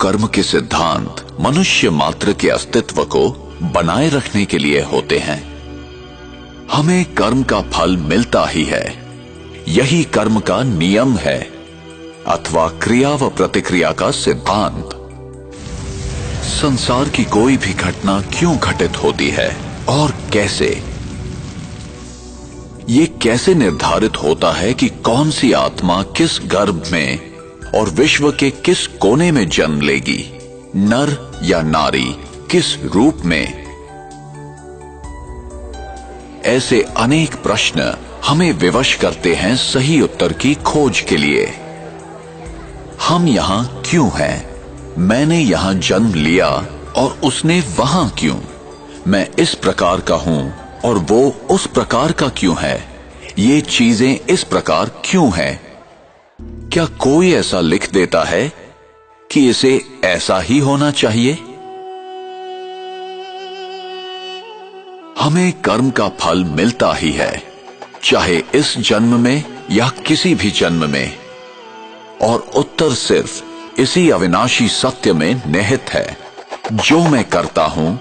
कर्म के सिद्धांत मनुष्य मात्र के अस्तित्व को बनाए रखने के लिए होते हैं। हमें कर्म का फल मिलता ही है, यही कर्म का नियम है अथवा क्रिया व प्रतिक्रिया का सिद्धांत। संसार की कोई भी घटना क्यों घटित होती है और कैसे, ये कैसे निर्धारित होता है कि कौन सी आत्मा किस गर्भ में और विश्व के किस कोने में जन्म लेगी, नर या नारी, किस रूप में। ऐसे अनेक प्रश्न हमें विवश करते हैं सही उत्तर की खोज के लिए। हम यहां क्यों हैं? मैंने यहां जन्म लिया और उसने वहां क्यों? मैं इस प्रकार का हूं और वो उस प्रकार का क्यों है? ये चीजें इस प्रकार क्यों हैं? क्या कोई ऐसा लिख देता है कि इसे ऐसा ही होना चाहिए? हमें कर्म का फल मिलता ही है, चाहे इस जन्म में या किसी भी जन्म में, और उत्तर सिर्फ इसी अविनाशी सत्य में निहित है, जो मैं करता हूं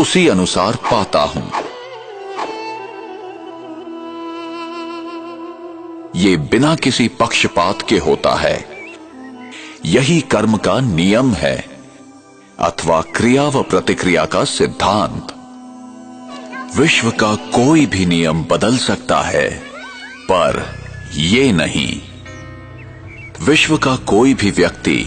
उसी अनुसार पाता हूं। ये बिना किसी पक्षपात के होता है, यही कर्म का नियम है अथवा क्रिया व प्रतिक्रिया का सिद्धांत। विश्व का कोई भी नियम बदल सकता है, पर ये नहीं। विश्व का कोई भी व्यक्ति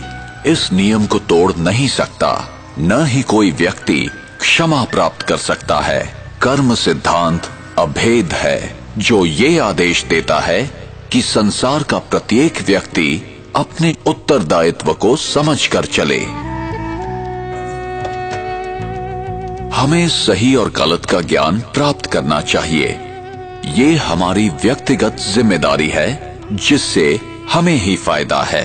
इस नियम को तोड़ नहीं सकता, न ही कोई व्यक्ति क्षमा प्राप्त कर सकता है। कर्म सिद्धांत अभेद है, जो ये आदेश देता है कि संसार का प्रत्येक व्यक्ति अपने उत्तरदायित्व को समझकर चले। हमें सही और गलत का ज्ञान प्राप्त करना चाहिए। ये हमारी व्यक्तिगत जिम्मेदारी है, जिससे हमें ही फायदा है।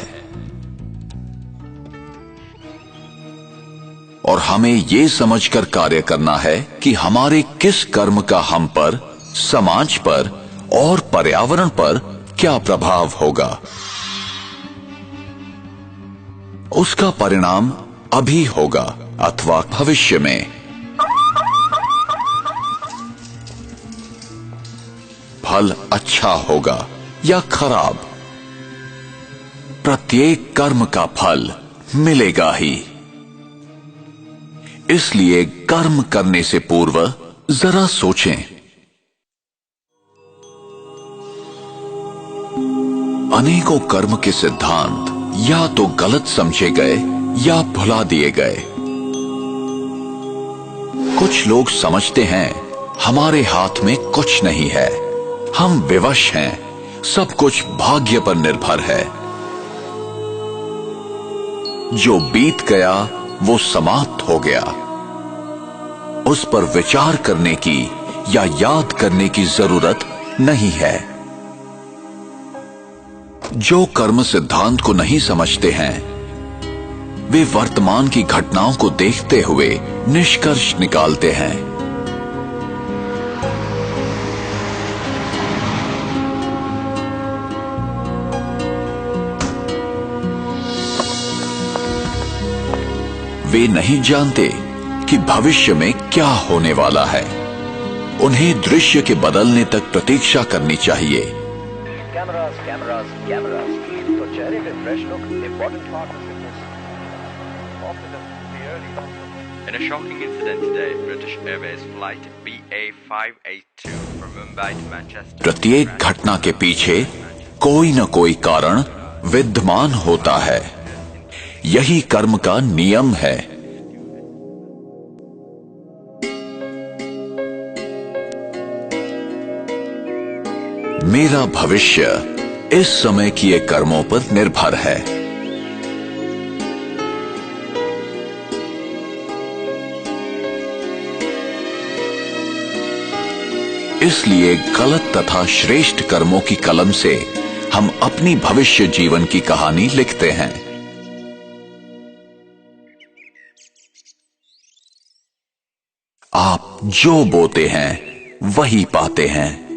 और हमें ये समझकर कार्य करना है कि हमारे किस कर्म का हम पर, समाज पर और पर्यावरण पर क्या प्रभाव होगा। उसका परिणाम अभी होगा अथवा भविष्य में। फल अच्छा होगा या खराब, प्रत्येक कर्म का फल मिलेगा ही। इसलिए कर्म करने से पूर्व जरा सोचें। अनेकों कर्म के सिद्धांत या तो गलत समझे गए या भुला दिए गए। कुछ लोग समझते हैं हमारे हाथ में कुछ नहीं है, हम विवश हैं, सब कुछ भाग्य पर निर्भर है। जो बीत गया वो समाप्त हो गया, उस पर विचार करने की या याद करने की जरूरत नहीं है। जो कर्म सिद्धांत को नहीं समझते हैं, वे वर्तमान की घटनाओं को देखते हुए निष्कर्ष निकालते हैं। वे नहीं जानते कि भविष्य में क्या होने वाला है। उन्हें दृश्य के बदलने तक प्रतीक्षा करनी चाहिए। कैमरास कैमरास कैमरास, तो चेहरे पे fresh look important part of fitness. In a shocking incident today, British Airways flight BA582 from Mumbai to Manchester. प्रत्येक घटना के पीछे कोई न कोई कारण विद्यमान होता है, यही कर्म का नियम है। मेरा भविष्य इस समय किए कर्मों पर निर्भर है। इसलिए गलत तथा श्रेष्ठ कर्मों की कलम से हम अपनी भविष्य जीवन की कहानी लिखते हैं। आप जो बोते हैं वही पाते हैं।